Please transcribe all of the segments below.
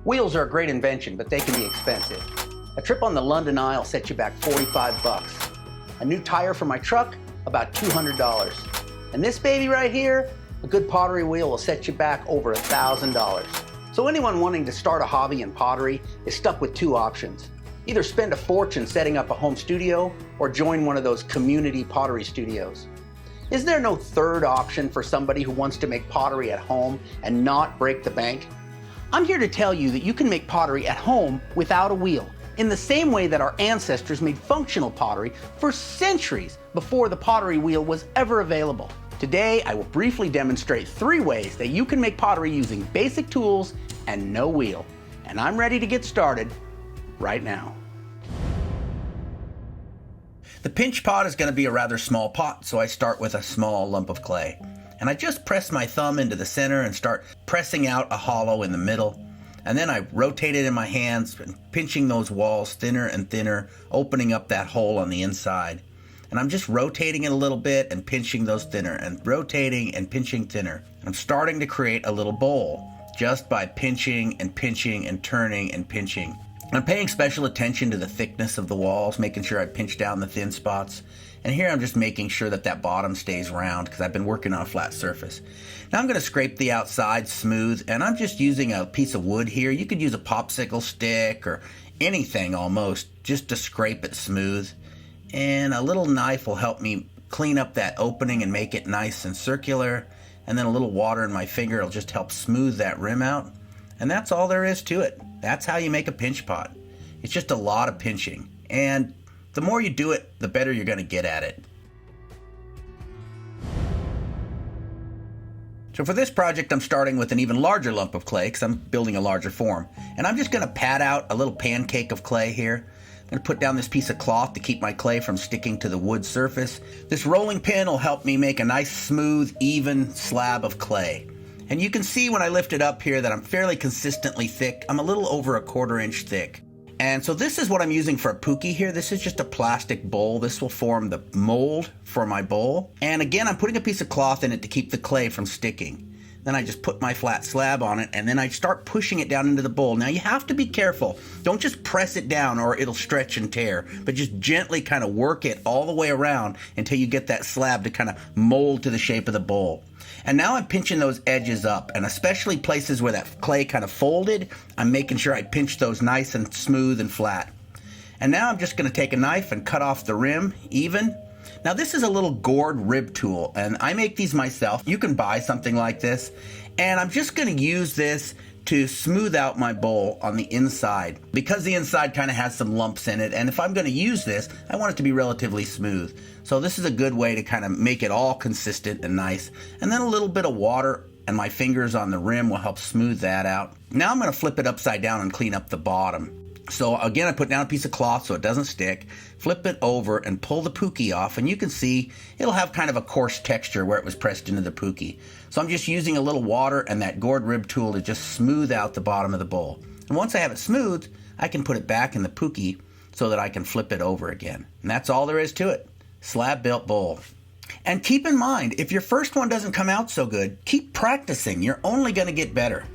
Wheels are a great invention, but they can be expensive. A trip on the London Eye will set you back 45 bucks. A new tire for my truck, about $200. And this baby right here, a good pottery wheel will set you back over $1,000. So anyone wanting to start a hobby in pottery is stuck with two options. Either spend a fortune setting up a home studio or join one of those community pottery studios. Is there no third option for somebody who wants to make pottery at home and not break the bank? I'm here to tell you that you can make pottery at home without a wheel, in the same way that our ancestors made functional pottery for centuries before the pottery wheel was ever available. Today, I will briefly demonstrate 3 ways that you can make pottery using basic tools and no wheel. And I'm ready to get started right now. The pinch pot is going to be a rather small pot, so I start with a small lump of clay. And I just press my thumb into the center and start pressing out a hollow in the middle. And then I rotate it in my hands, pinching those walls thinner and thinner, opening up that hole on the inside. And I'm just rotating it a little bit and pinching those thinner, and rotating and pinching thinner. And I'm starting to create a little bowl just by pinching and pinching and turning and pinching. I'm paying special attention to the thickness of the walls, making sure I pinch down the thin spots. And here I'm just making sure that that bottom stays round because I've been working on a flat surface. Now I'm going to scrape the outside smooth, and I'm just using a piece of wood here. You could use a popsicle stick or anything almost just to scrape it smooth. And a little knife will help me clean up that opening and make it nice and circular. And then a little water in my finger will just help smooth that rim out. And that's all there is to it. That's how you make a pinch pot. It's just a lot of pinching. And the more you do it, the better you're going to get at it. So for this project, I'm starting with an even larger lump of clay because I'm building a larger form. And I'm just going to pat out a little pancake of clay here. I'm going to put down this piece of cloth to keep my clay from sticking to the wood surface. This rolling pin will help me make a nice, smooth, even slab of clay. And you can see when I lift it up here that I'm fairly consistently thick. I'm a little over 1/4 inch thick. And so this is what I'm using for a pookie here. This is just a plastic bowl. This will form the mold for my bowl. And again, I'm putting a piece of cloth in it to keep the clay from sticking. Then I just put my flat slab on it, and then I start pushing it down into the bowl. Now you have to be careful. Don't just press it down or it'll stretch and tear, but just gently kind of work it all the way around until you get that slab to kind of mold to the shape of the bowl. And now I'm pinching those edges up, and especially places where that clay kind of folded, I'm making sure I pinch those nice and smooth and flat. And now I'm just going to take a knife and cut off the rim even. Now this is a little gourd rib tool, and I make these myself. You can buy something like this, and I'm just going to use this to smooth out my bowl on the inside because the inside kind of has some lumps in it, and if I'm going to use this, I want it to be relatively smooth. So this is a good way to kind of make it all consistent and nice. And then a little bit of water and my fingers on the rim will help smooth that out. Now I'm going to flip it upside down and clean up the bottom. So again, I put down a piece of cloth so it doesn't stick, flip it over and pull the pookie off, and you can see it'll have kind of a coarse texture where it was pressed into the pookie. So I'm just using a little water and that gourd rib tool to just smooth out the bottom of the bowl. And once I have it smooth, I can put it back in the pookie so that I can flip it over again. And that's all there is to it. Slab built bowl. And keep in mind, if your first one doesn't come out so good, keep practicing. You're only going to get better.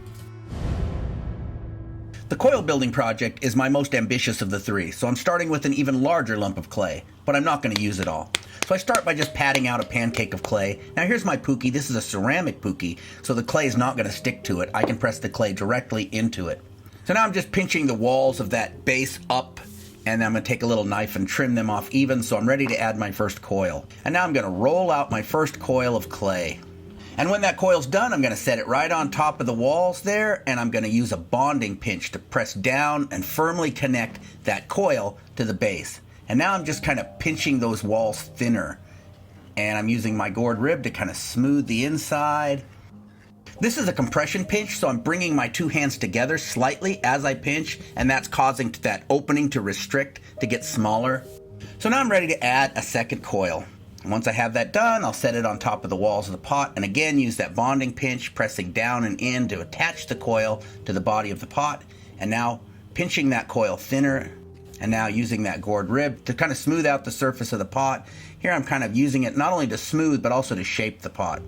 The coil building project is my most ambitious of the 3, so I'm starting with an even larger lump of clay, but I'm not going to use it all. So I start by just patting out a pancake of clay. Now here's my pookie. This is a ceramic pookie, so the clay is not going to stick to it. I can press the clay directly into it. So now I'm just pinching the walls of that base up, and I'm going to take a little knife and trim them off even, so I'm ready to add my first coil. And now I'm going to roll out my first coil of clay. And when that coil's done, I'm going to set it right on top of the walls there, and I'm going to use a bonding pinch to press down and firmly connect that coil to the base. And now I'm just kind of pinching those walls thinner. And I'm using my gourd rib to kind of smooth the inside. This is a compression pinch, so I'm bringing my 2 hands together slightly as I pinch, and that's causing that opening to restrict to get smaller. So now I'm ready to add a second coil. And once I have that done, I'll set it on top of the walls of the pot, and again use that bonding pinch, pressing down and in to attach the coil to the body of the pot, and now pinching that coil thinner, and now using that gourd rib to kind of smooth out the surface of the pot. Here I'm kind of using it not only to smooth, but also to shape the pot.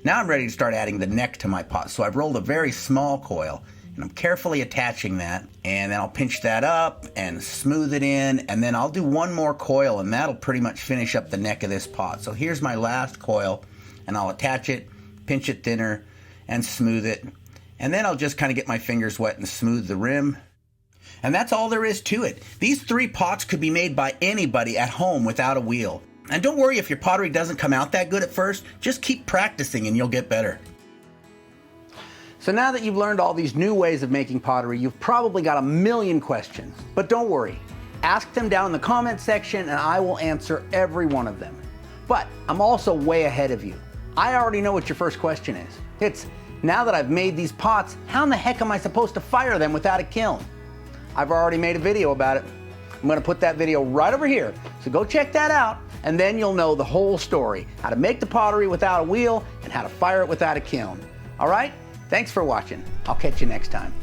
Now I'm ready to start adding the neck to my pot, so I've rolled a very small coil, and And I'm carefully attaching that, and then I'll pinch that up and smooth it in, and then I'll do one more coil, and that'll pretty much finish up the neck of this pot. So here's my last coil, and I'll attach it, pinch it thinner, and smooth it. And then I'll just kind of get my fingers wet and smooth the rim. And that's all there is to it. These 3 pots could be made by anybody at home without a wheel. And don't worry if your pottery doesn't come out that good at first, just keep practicing and you'll get better. So now that you've learned all these new ways of making pottery, you've probably got a million questions. But don't worry, ask them down in the comment section and I will answer every one of them. But I'm also way ahead of you. I already know what your first question is. It's, now that I've made these pots, how in the heck am I supposed to fire them without a kiln? I've already made a video about it. I'm gonna put that video right over here. So go check that out, and then you'll know the whole story. How to make the pottery without a wheel, and how to fire it without a kiln. All right? Thanks for watching. I'll catch you next time.